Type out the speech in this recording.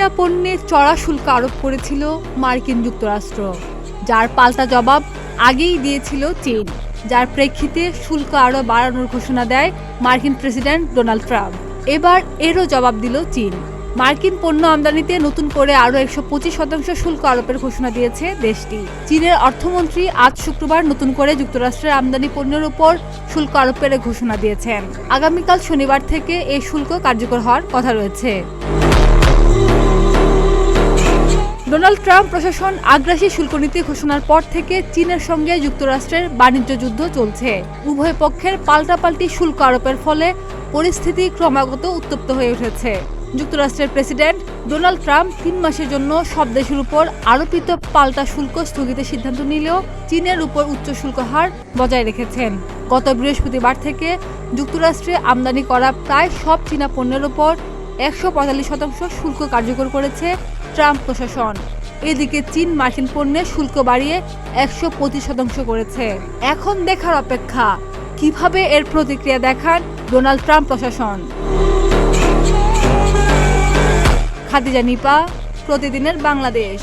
চীনা পণ্যে চড়া শুল্ক আরোপ করেছিল মার্কিন যুক্তরাষ্ট্র, যার পাল্টা জবাব আগেই দিয়েছিল চীন, যার প্রেক্ষিতে শুল্ক আরও বাড়ানোর ঘোষণা দেয় মার্কিন প্রেসিডেন্ট ডোনাল্ড ট্রাম্প। এবার এরও জবাব দিল চীন। মার্কিন পণ্য আমদানিতে নতুন করে আরও 125% শুল্ক আরোপের ঘোষণা দিয়েছে দেশটি। চীনের অর্থমন্ত্রী আজ শুক্রবার নতুন করে যুক্তরাষ্ট্রের আমদানি পণ্যের উপর শুল্ক আরোপের ঘোষণা দিয়েছেন। আগামীকাল শনিবার থেকে এই শুল্ক কার্যকর হওয়ার কথা রয়েছে। ডোনাল্ড ট্রাম্প প্রশাসন আগ্রাসী শুল্ক নীতি ঘোষণার পর থেকে চীনের সঙ্গে যুক্তরাষ্ট্রের বাণিজ্য যুদ্ধ চলছে। উভয় পক্ষের পাল্টাপাল্টি শুল্ক আরোপের ফলে পরিস্থিতি ক্রমাগত উত্তপ্ত হয়ে উঠেছে। যুক্তরাষ্ট্রের প্রেসিডেন্ট ডোনাল্ড ট্রাম্প 3 মাসের জন্য সব দেশের উপর আরোপিত পাল্টা শুল্ক স্থগিতের সিদ্ধান্ত নিলেও চীনের উপর উচ্চ শুল্ক হার বজায় রেখেছেন। গত বৃহস্পতিবার থেকে যুক্তরাষ্ট্রে আমদানি করা প্রায় সব চীনা পণ্যের উপর 145% শুল্ক কার্যকর করেছে ট্রাম্প প্রশাসন। এদিকে চীন মার্কিন পণ্যের শুল্ক বাড়িয়ে 125% করেছে। এখন দেখার অপেক্ষা কিভাবে এর প্রতিক্রিয়া দেখান ডোনাল্ড ট্রাম্প প্রশাসন। খাদিজা নিপা, প্রতিদিনের বাংলাদেশ।